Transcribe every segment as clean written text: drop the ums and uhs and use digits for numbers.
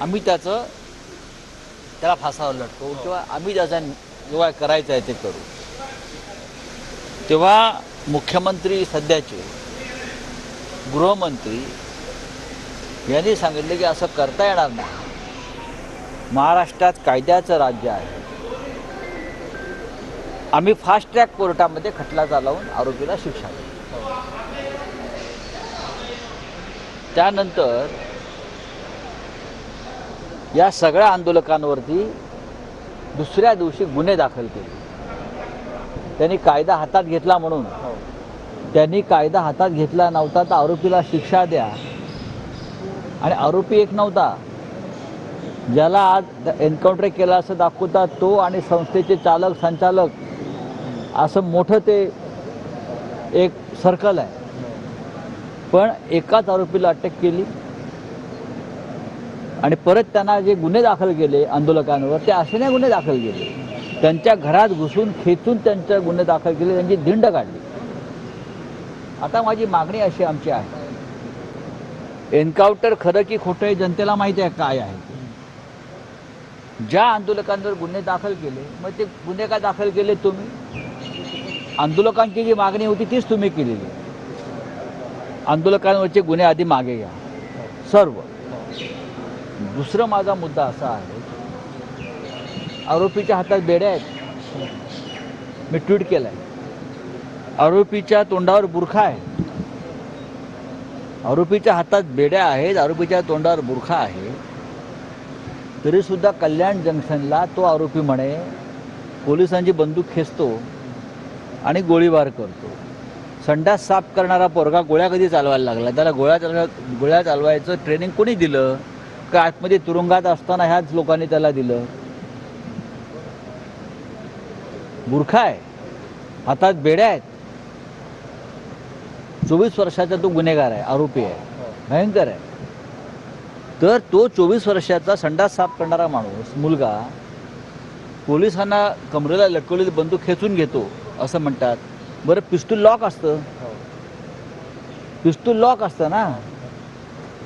आम्ही त्याला फासावर लटकवू किंवा आम्ही ज्याचा जेव्हा करायचं आहे ते करू. तेव्हा मुख्यमंत्री सध्याचे गृहमंत्री यांनी सांगितले की असं करता येणार नाही. महाराष्ट्रात कायद्याचं राज्य आहे. आम्ही फास्ट ट्रॅक कोर्टामध्ये खटला चालवून आरोपीला शिक्षा देऊ. त्यानंतर या सगळ्या आंदोलकांवरती दुसऱ्या दिवशी गुन्हे दाखल केले. त्यांनी कायदा हातात घेतला म्हणून त्यांनी कायदा हातात घेतला नव्हता तर आरोपीला शिक्षा द्या. आणि आरोपी एक नव्हता, ज्याला आज एन्काउंटर केला असं दाखवतात तो आणि संस्थेचे चालक संचालक असं मोठं ते एक सर्कल आहे. पण एकाच आरोपीला अटक केली आणि परत त्यांना जे गुन्हे दाखल केले आंदोलकांवर ते असे नाही गुन्हे दाखल केले, त्यांच्या घरात घुसून खेचून त्यांच्या गुन्हे दाखल केले, त्यांची धिंड काढली. आता माझी मागणी अशी आमची आहे, एन्काउंटर खरं की खोटं हे जनतेला माहिती आहे काय आहे. ज्या आंदोलकांवर गुन्हे दाखल केले मग ते गुन्हे का दाखल केले तुम्ही? आंदोलकांची जी मागणी होती तीच तुम्ही केलेली. आंदोलकांवरचे गुन्हे आधी मागे घ्या सर्व. दुसरा माझा मुद्दा असा आहे, आरोपीच्या हातात बेड्या आहेत. मी ट्विट केलं आहे, आरोपीच्या तोंडावर बुरखा आहे. आरोपीच्या हातात बेड्या आहेत, आरोपीच्या तोंडावर बुरखा आहे. तरीसुद्धा कल्याण जंक्शनला तो आरोपी म्हणे पोलिसांची बंदूक खेचतो आणि गोळीबार करतो. संडास साफ करणारा पोरगा गोळ्या कधी चालवायला लागला? त्याला गोळ्या चालवायचं ट्रेनिंग कोणी दिलं? का आतमध्ये तुरुंगात असताना ह्याच लोकांनी त्याला दिलं? बुरखा आहे, हातात बेड्या आहेत. 24 वर्षाचा तो गुन्हेगार आहे, आरोपी आहे, भयंकर आहे. तर तो 24 वर्षाचा संडास साफ करणारा माणूस मुलगा पोलिसांना कमरेला लटकवलेली बंदूक खेचून घेतो असं म्हणतात. बरं, पिस्तूल लॉक असतं, पिस्तूल लॉक असतं ना.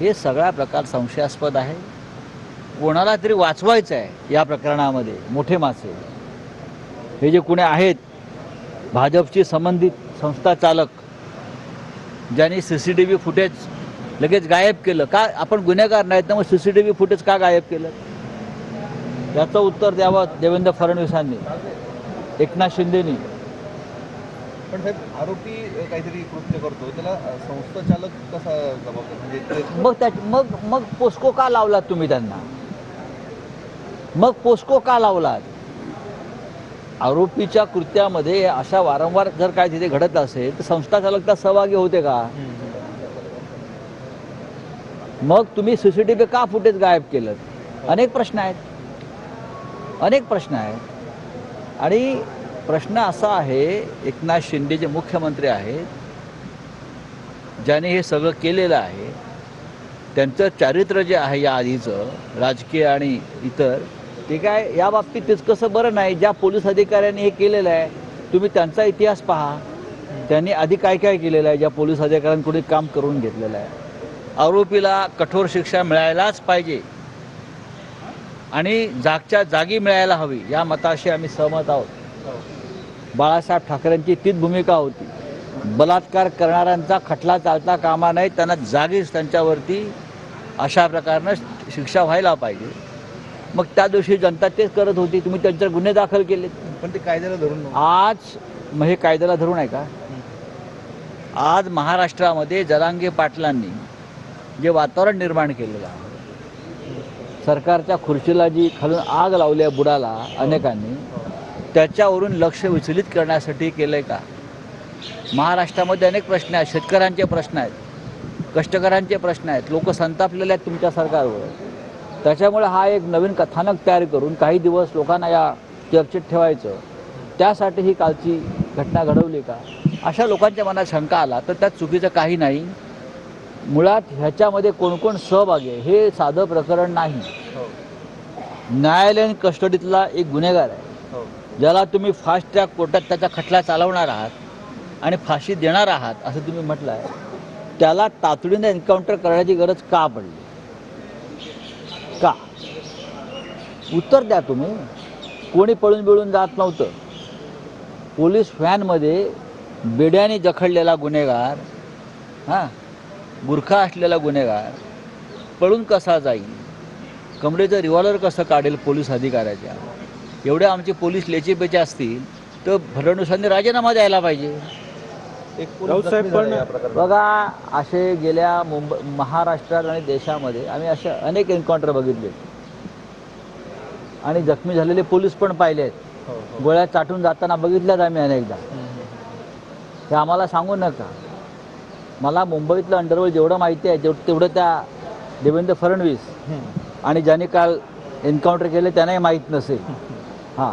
हे सगळा प्रकार संशयास्पद आहे. कोणाला तरी वाचवायचं आहे या प्रकरणामध्ये. मोठे मासे हे जे कोणी आहेत भाजपशी संबंधित संस्था चालक ज्यांनी CCTV फुटेज लगेच गायब केलं. का आपण गुन्हेगार नाहीत ना, मग CCTV फुटेज का गायब केलं? याचं उत्तर द्यावं देवेंद्र फडणवीसांनी, एकनाथ शिंदेनी. पण साहेब, आरोपी काहीतरी कृत्य करतो त्याला संस्था चालक कसा जबाबदार? मग मग पोस्को का लावलात तुम्ही त्यांना? मग पोस्को का लावलात? आरोपीच्या कृत्यामध्ये अशा वारंवार जर काय तिथे घडत असेल तर संस्था चालक त्या सहभागी होते का? मग तुम्ही CCTV का फुटेज गायब केलं? अनेक प्रश्न आहेत, अनेक प्रश्न आहेत. आणि प्रश्न असा आहे, एकनाथ शिंदे जे मुख्यमंत्री आहेत ज्याने हे सगळं केलेलं आहे, त्यांचं चारित्र्य जे आहे या आधीचं राजकीय आणि इतर, ते काय या बाबतीत तितकंसं बरं नाही. ज्या पोलीस अधिकाऱ्यांनी हे केलेलं आहे तुम्ही त्यांचा इतिहास पहा, त्यांनी आधी काय काय केलेलं आहे, ज्या पोलीस अधिकाऱ्यांकडून काम करून घेतलेलं आहे. आरोपीला कठोर शिक्षा मिळायलाच पाहिजे आणि जागच्या जागी मिळायला हवी या मताशी आम्ही सहमत आहोत. बाळासाहेब ठाकरेंची तीच भूमिका होती. बलात्कार करणाऱ्यांचा खटला चालता कामा नये, त्यांना जागीच त्यांच्यावरती अशा प्रकारनं शिक्षा व्हायला पाहिजे. मग त्या दिवशी जनता तेच करत होती, तुम्ही त्यांच्यावर गुन्हे दाखल केले. पण ते कायद्याला धरून आज मग हे कायद्याला धरून आहे का? आज महाराष्ट्रामध्ये जरांगे पाटलांनी जे वातावरण निर्माण केलेलं आहे, सरकारच्या खुर्चीला जी खालून आग लावली आहे बुडाला अनेकांनी, त्याच्यावरून लक्ष विचलित करण्यासाठी केलं आहे का? महाराष्ट्रामध्ये अनेक प्रश्न आहेत, शेतकऱ्यांचे प्रश्न आहेत, कष्टकऱ्यांचे प्रश्न आहेत, लोक संतापलेले आहेत तुमच्या सरकारवर. त्याच्यामुळे हा एक नवीन कथानक तयार करून काही दिवस लोकांना या चर्चेत ठेवायचं, त्यासाठी ही कालची घटना घडवली का? अशा लोकांच्या मनात शंका आला तर त्यात चुकीचं काही नाही. मुळात ह्याच्यामध्ये कोण कोण सहभागी आहे हे साधं प्रकरण नाही. न्यायालयीन कस्टडीतला एक गुन्हेगार आहे, ज्याला तुम्ही फास्ट ट्रॅक कोर्टात त्याचा खटला चालवणार आहात आणि फाशी देणार आहात असं तुम्ही म्हटलं आहे, त्याला तातडीने एन्काउंटर करण्याची गरज का पडली? का? उत्तर द्या तुम्ही. कोणी पळून बिळून जात नव्हतं. पोलीस व्हॅनमध्ये बेड्याने जखडलेला गुन्हेगार, हां, बुरखा असलेला गुन्हेगार पळून कसा जाईल? कमरेचं रिव्हॉल्वर कसं काढेल पोलीस अधिकाऱ्याच्या? एवढे आमचे पोलीस लेचेपेचे असतील तर फडणवीसांनी राजीनामा द्यायला पाहिजे. एक पोलीस जखमी झाला या प्रकरणात. बघा, असे गेल्या महाराष्ट्रात आणि देशामध्ये आम्ही असे अनेक एन्काउंटर बघितले आणि जखमी झालेले पोलीस पण पाहिले आहेत. हो, हो. गोळ्या चाटून जाताना बघितल्यात आम्ही अनेकदा. हे आम्हाला सांगू नका. मला मुंबईतलं अंडरवर्ल्ड जेवढं माहिती आहे तेवढं त्या देवेंद्र फडणवीस आणि ज्याने काल एन्काउंटर केले त्यांनाही माहीत नसेल. हां,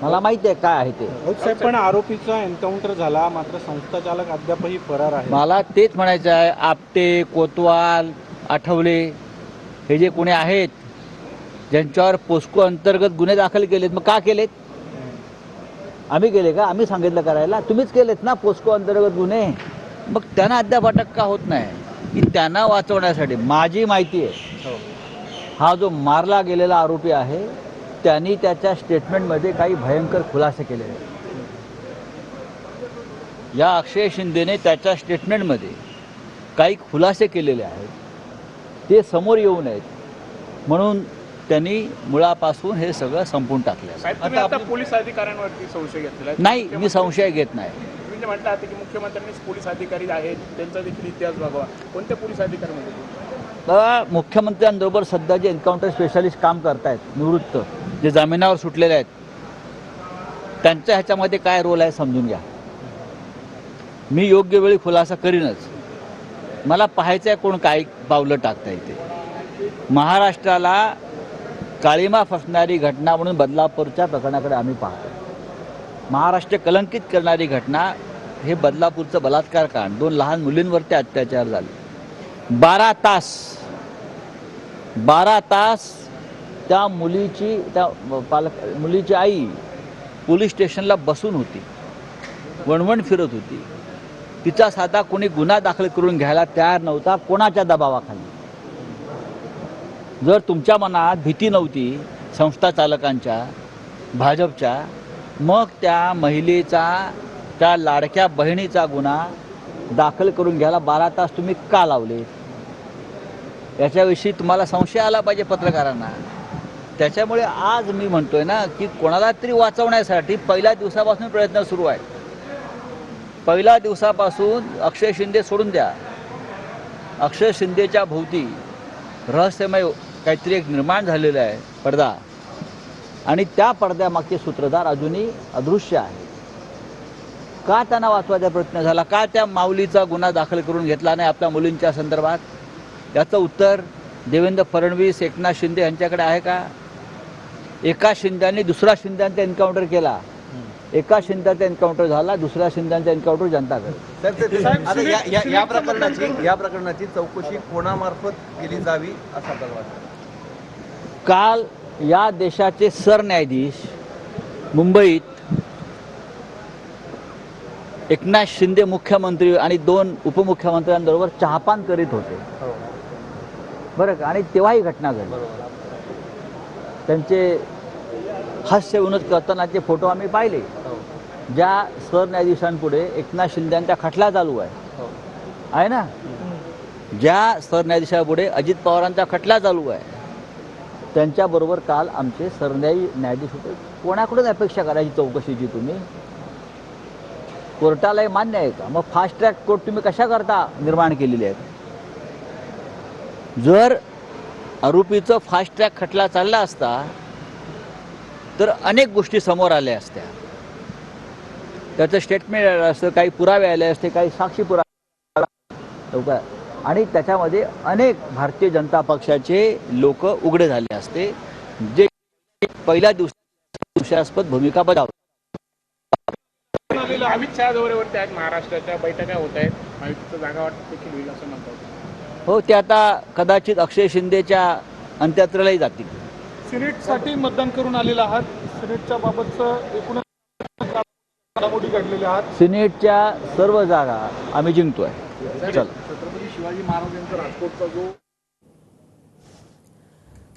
मला माहिती आहे काय आहे ते. साहेब, पण आरोपीचा एन्काउंटर झाला, मात्र संस्था चालक अद्यापही फरार आहे. मला तेच म्हणायचं आहे, आपटे, कोतवाल, आठवले हे जे कोणी आहेत ज्यांच्यावर पोस्को अंतर्गत गुन्हे दाखल केलेत, मग का केलेत? आम्ही केले का? आम्ही सांगितलं करायला? तुम्हीच केलेत ना पोस्को अंतर्गत गुन्हे. मग त्यांना अद्याप अटक का होत नाही? की त्यांना वाचवण्यासाठी. माझी माहिती आहे, हा जो मारला गेलेला आरोपी आहे त्यांनी त्याच्या स्टेटमेंटमध्ये काही भयंकर खुलासे केलेले आहेत. या अक्षय शिंदेने त्याच्या स्टेटमेंटमध्ये काही खुलासे केलेले आहेत, ते समोर येऊ नयेत म्हणून त्यांनी मुळापासून हे सगळं संपून टाकलं. साहेब, तुम्ही आता पोलीस अधिकाऱ्यांवरती संशय घेतलेला आहे. नाही, मी संशय घेत नाही. तुम्ही जे म्हणता की मुख्यमंत्र्यांनीच पोलीस अधिकारी आहेत, त्यांचा देखील इतिहास बघावा. कोणत्या पोलीस अधिकाऱ्यांमध्ये? मुख्यमंत्र्यांबरोबर सध्या जे एन्काउंटर स्पेशालिस्ट काम करतायत निवृत्त, जे जामिनावर सुटलेले आहेत, त्यांच्या ह्याच्यामध्ये काय रोल आहे समजून घ्या. मी योग्य वेळी खुलासा करीनच. मला पाहायचं आहे कोण काय पावलं टाकता येते. महाराष्ट्राला काळीमा फसणारी घटना म्हणून बदलापूरच्या प्रकरणाकडे आम्ही पाहतो. महाराष्ट्र कलंकित करणारी घटना हे बदलापूरचं बलात्कार कांड. 2 लहान मुलींवरती अत्याचार झाले. 12 तास त्या मुलीची आई पोलीस स्टेशनला बसून होती, वणवण फिरत होती. तिचा साधा कोणी गुन्हा दाखल करून घ्यायला तयार नव्हता. कोणाच्या दबावाखाली? जर तुमच्या मनात भीती नव्हती संस्था चालकांच्या, भाजपच्या, मग त्या महिलेचा, त्या लाडक्या बहिणीचा गुन्हा दाखल करून घ्यायला 12 तास तुम्ही का लावले? याच्याविषयी तुम्हाला संशय आला पाहिजे पत्रकारांना. त्याच्यामुळे आज मी म्हणतोय ना की कोणाला तरी वाचवण्यासाठी पहिल्या दिवसापासून प्रयत्न सुरू आहे. पहिल्या दिवसापासून अक्षय शिंदे सोडून द्या. अक्षय शिंदेच्या भोवती रहस्यमय काहीतरी एक निर्माण झालेलं आहे पडदा, आणि त्या पडद्यामागचे सूत्रधार अजूनही अदृश्य आहे. का त्यांना वाचवायचा प्रयत्न झाला? का त्या माऊलीचा गुन्हा दाखल करून घेतला नाही आपल्या मुलींच्या संदर्भात? याचं उत्तर देवेंद्र फडणवीस, एकनाथ शिंदे यांच्याकडे आहे का? एका शिंद्यांनी दुसरा शिंद्यांचा एन्काउंटर केला, एका शिंद्याचा एन्काउंटर झाला, दुसऱ्या शिंद्यांचा एन्काउंटर जनता करेल. या प्रकरणाची चौकशी कोणामार्फत केली जावी असं आपल्याला वाटतं? काल या देशाचे सरन्यायाधीश मुंबईत एकनाथ शिंदे मुख्यमंत्री आणि 2 उपमुख्यमंत्र्यांबरोबर चहापान करीत होते, बरं का? आणि तेव्हा ही घटना घडली. त्यांचे हास्य विनोद करतानाचे फोटो आम्ही पाहिले. ज्या सरन्यायाधीशांपुढे एकनाथ शिंदेचा खटला चालू आहे ना, ज्या सरन्यायाधीशापुढे अजित पवारांचा खटला चालू आहे, त्यांच्याबरोबर काल आमचे सरन्यायाधीश होते. कोणाकडून अपेक्षा करायची चौकशीची तुम्ही? कोर्टालाही मान्य आहे का? मग फास्ट ट्रॅक कोर्ट तुम्ही कशा करता निर्माण केलेले आहेत? जर आरोपीचं फास्ट ट्रॅक खटला चालला असता तर अनेक गोष्टी समोर आल्या असत्या. त्याचं स्टेटमेंट आलं असतं, काही पुरावे आले असते, काही साक्षी पुरावे, आणि त्याच्यामध्ये अनेक भारतीय जनता पक्षाचे लोक उघडे झाले असते, जे पहिल्या दिवसास्पद भूमिका बजावतात. अमित शहा दौऱ्यावरती आहेत, महाराष्ट्राच्या बैठका होत आहेत, महायुतीचं जागा वाटप देखील होईल असं म्हणतात. हो, ते आता कदाचित अक्षय शिंदेच्या अंत्ययात्रेलाही जातील. सिनेटसाठी मतदान करून आलेला आहात. सिनेटच्या बाबतचं एकूण घडामोडी घडलेल्या आहात. सिनेटच्या सर्व जागा आम्ही जिंकतोय. चल. छत्रपती शिवाजी महाराज यांचा राजकोटचा जो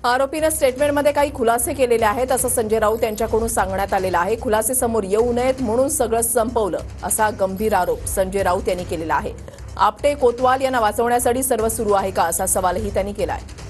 आरोपीनं स्टेटमेंटमध्ये काही खुलासे केलेले आहेत असं संजय राऊत यांच्याकडून सांगण्यात आलेलं आहे. खुलासे समोर येऊ नयेत म्हणून सगळं संपवलं असा गंभीर आरोप संजय राऊत यांनी केलेला आहे. आपटे कोतवाल यांना वाचवण्यासाठी सर्व सुरू आहे का असा सवालही त्यांनी केला आहे.